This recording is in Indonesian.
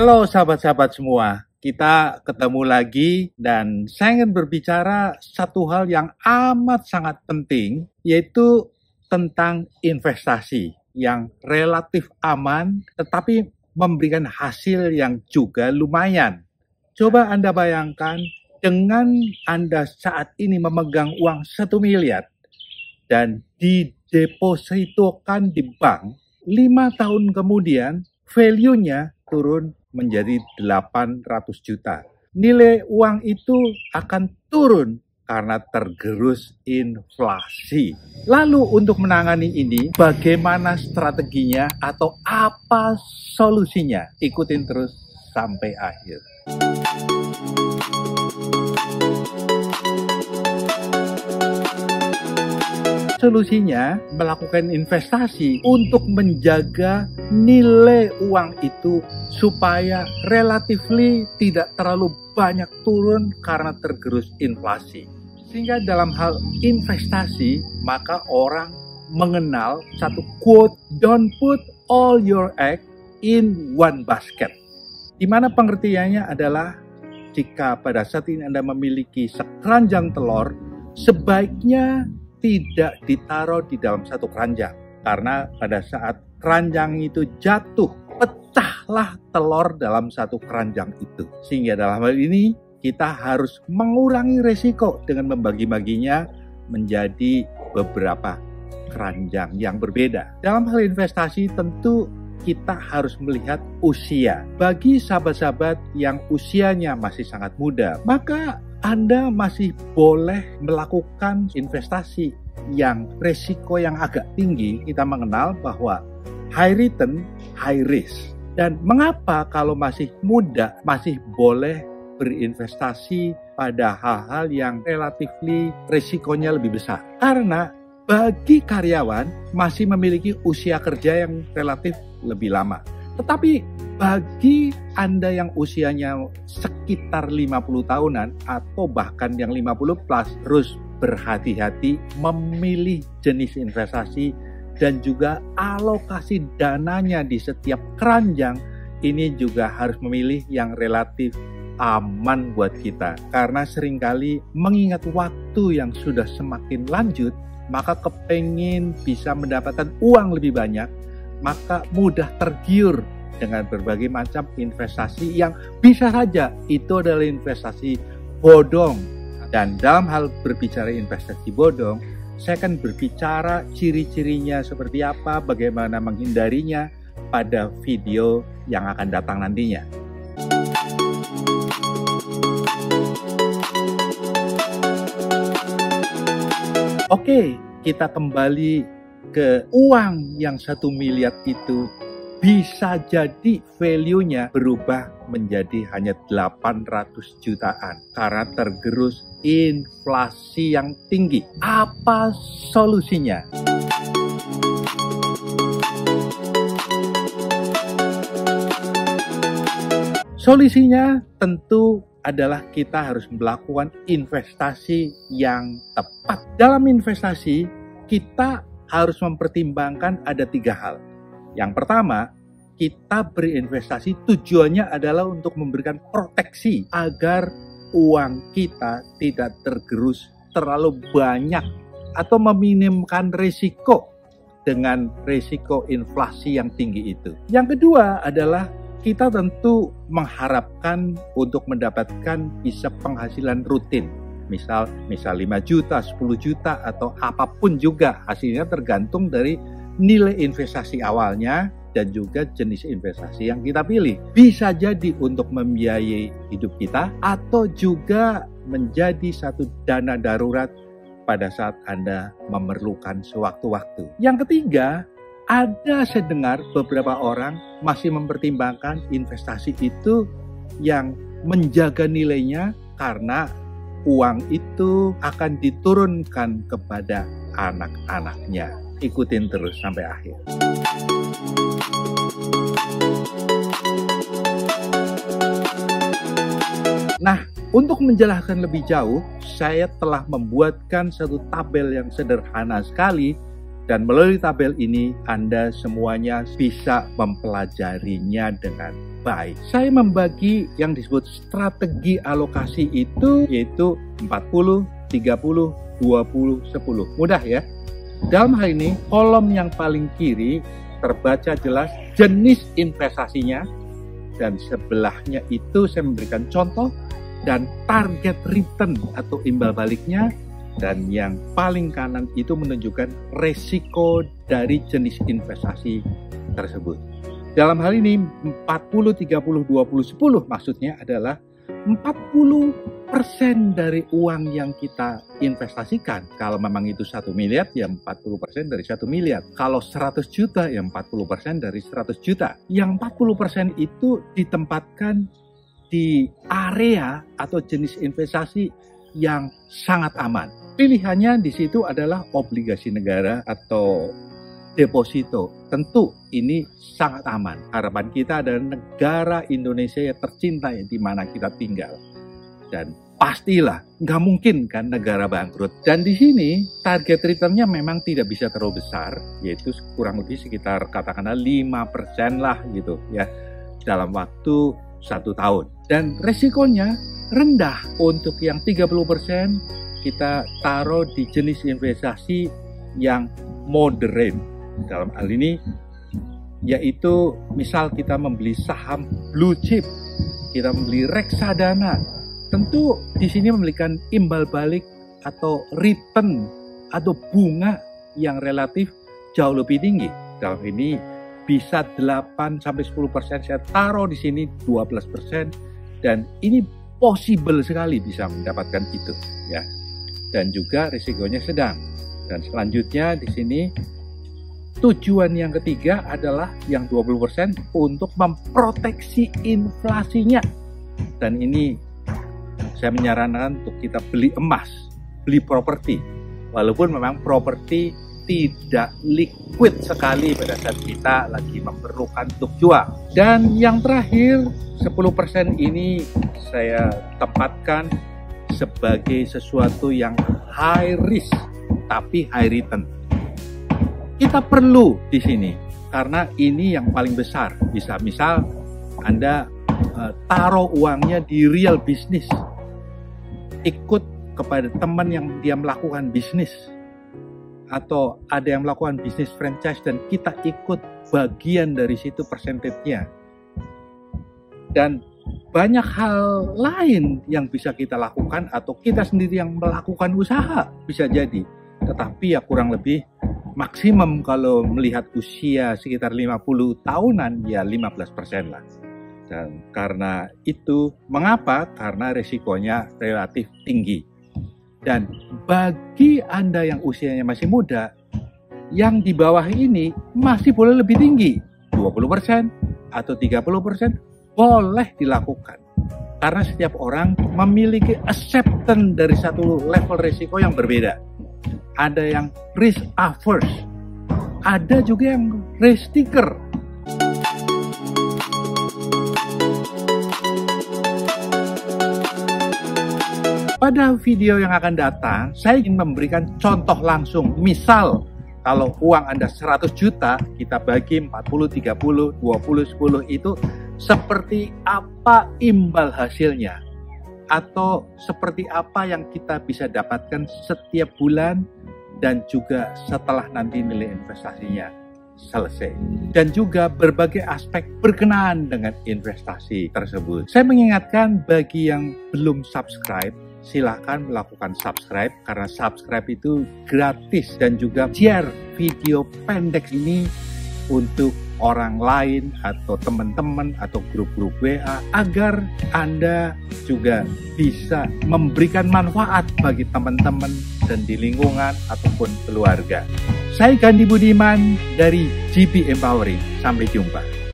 Halo sahabat-sahabat semua, kita ketemu lagi dan saya ingin berbicara satu hal yang amat sangat penting, yaitu tentang investasi yang relatif aman tetapi memberikan hasil yang juga lumayan. Coba Anda bayangkan dengan Anda saat ini memegang uang 1 miliar dan didepositokan di bank, 5 tahun kemudian value-nya turun menjadi 800 juta. Nilai uang itu akan turun karena tergerus inflasi. Lalu untuk menangani ini, bagaimana strateginya atau apa solusinya? Ikutin terus sampai akhir. Solusinya melakukan investasi untuk menjaga nilai uang itu supaya relatifly tidak terlalu banyak turun karena tergerus inflasi. Sehingga dalam hal investasi, maka orang mengenal satu quote, "Don't put all your egg in one basket." Di mana pengertiannya adalah jika pada saat ini Anda memiliki sekeranjang telur, sebaiknya tidak ditaruh di dalam satu keranjang. Karena pada saat keranjang itu jatuh, pecahlah telur dalam satu keranjang itu. Sehingga dalam hal ini, kita harus mengurangi resiko dengan membagi-baginya menjadi beberapa keranjang yang berbeda. Dalam hal investasi tentu kita harus melihat usia. Bagi sahabat-sahabat yang usianya masih sangat muda, maka Anda masih boleh melakukan investasi yang resiko yang agak tinggi. Kita mengenal bahwa high return, high risk. Dan mengapa kalau masih muda masih boleh berinvestasi pada hal-hal yang relatifly resikonya lebih besar? Karena bagi karyawan masih memiliki usia kerja yang relatif lebih lama. Tetapi bagi Anda yang usianya sekitar 50 tahunan atau bahkan yang 50 plus, terus berhati-hati memilih jenis investasi dan juga alokasi dananya di setiap keranjang. Ini juga harus memilih yang relatif aman buat kita. Karena seringkali mengingat waktu yang sudah semakin lanjut, maka kepengin bisa mendapatkan uang lebih banyak, maka mudah tergiur dengan berbagai macam investasi yang bisa saja itu adalah investasi bodong. Dan dalam hal berbicara investasi bodong, saya akan berbicara ciri-cirinya seperti apa, bagaimana menghindarinya pada video yang akan datang nantinya. Oke, kita kembali ke uang yang 1 miliar itu. Bisa jadi value-nya berubah menjadi hanya 800 jutaan karena tergerus inflasi yang tinggi. Apa solusinya? Solusinya tentu adalah kita harus melakukan investasi yang tepat. Dalam investasi, kita harus mempertimbangkan ada 3 hal. Yang pertama, kita berinvestasi tujuannya adalah untuk memberikan proteksi agar uang kita tidak tergerus terlalu banyak atau meminimumkan risiko dengan risiko inflasi yang tinggi itu. Yang kedua adalah kita tentu mengharapkan untuk mendapatkan bisa penghasilan rutin. Misal 5 juta, 10 juta atau apapun juga, hasilnya tergantung dari nilai investasi awalnya dan juga jenis investasi yang kita pilih. Bisa jadi untuk membiayai hidup kita atau juga menjadi satu dana darurat pada saat Anda memerlukan sewaktu-waktu. Yang ketiga, ada saya dengar beberapa orang masih mempertimbangkan investasi itu yang menjaga nilainya karena uang itu akan diturunkan kepada anak-anaknya. Ikutin terus sampai akhir. Nah, untuk menjelaskan lebih jauh, saya telah membuatkan satu tabel yang sederhana sekali Dan melalui tabel ini, Anda semuanya bisa mempelajarinya dengan baik. Saya membagi yang disebut strategi alokasi itu, yaitu 40, 30, 20, 10. Mudah ya? Dalam hal ini, kolom yang paling kiri terbaca jelas jenis investasinya, dan sebelahnya itu saya memberikan contoh dan target return atau imbal baliknya, dan yang paling kanan itu menunjukkan resiko dari jenis investasi tersebut. Dalam hal ini 40, 30, 20, 10 maksudnya adalah 40% dari uang yang kita investasikan. Kalau memang itu 1 miliar, ya 40% dari 1 miliar. Kalau 100 juta, ya 40% dari 100 juta. Yang 40% itu ditempatkan di area atau jenis investasi yang sangat aman. Pilihannya di situ adalah obligasi negara atau deposito. Tentu ini sangat aman. Harapan kita adalah negara Indonesia yang tercinta di mana kita tinggal. Dan pastilah nggak mungkin kan negara bangkrut. Dan di sini target returnnya memang tidak bisa terlalu besar, yaitu kurang lebih sekitar katakanlah 5% lah gitu ya dalam waktu 1 tahun. Dan resikonya rendah. Untuk yang 30% kita taruh di jenis investasi yang moderate. Dalam hal ini yaitu misal kita membeli saham blue chip, kita membeli reksadana, tentu di sini memberikan imbal balik atau return atau bunga yang relatif jauh lebih tinggi. Dalam ini bisa 8-10%, saya taruh di sini 12%, dan ini possible sekali bisa mendapatkan itu ya. Dan juga risikonya sedang. Dan selanjutnya di sini tujuan yang ketiga adalah yang 20% untuk memproteksi inflasinya. Dan ini saya menyarankan untuk kita beli emas, beli properti. Walaupun memang properti tidak liquid sekali pada saat kita lagi memerlukan untuk jual. Dan yang terakhir, 10% ini saya tempatkan sebagai sesuatu yang high risk tapi high return. Kita perlu di sini karena ini yang paling besar. Bisa misal Anda taruh uangnya di real business, ikut kepada teman yang dia melakukan bisnis, atau ada yang melakukan bisnis franchise dan kita ikut bagian dari situ persentasenya. Dan banyak hal lain yang bisa kita lakukan atau kita sendiri yang melakukan usaha bisa jadi. Tetapi ya kurang lebih maksimum kalau melihat usia sekitar 50 tahunan ya 15% lah. Dan karena itu, mengapa? Karena resikonya relatif tinggi. Dan bagi Anda yang usianya masih muda, yang di bawah ini masih boleh lebih tinggi, 20% atau 30%, boleh dilakukan. Karena setiap orang memiliki acceptance dari satu level risiko yang berbeda. Ada yang risk averse, ada juga yang risk taker. Pada video yang akan datang, saya ingin memberikan contoh langsung. Misal, kalau uang Anda 100 juta, kita bagi 40, 30, 20, 10 itu seperti apa imbal hasilnya? Atau seperti apa yang kita bisa dapatkan setiap bulan dan juga setelah nanti nilai investasinya selesai. Dan juga berbagai aspek berkenaan dengan investasi tersebut. Saya mengingatkan bagi yang belum subscribe, silakan melakukan subscribe karena subscribe itu gratis, dan juga share video pendek ini untuk orang lain atau teman-teman atau grup-grup WA agar Anda juga bisa memberikan manfaat bagi teman-teman dan di lingkungan ataupun keluarga. Saya Gandhi Budiman dari GB Empowering. Sampai jumpa.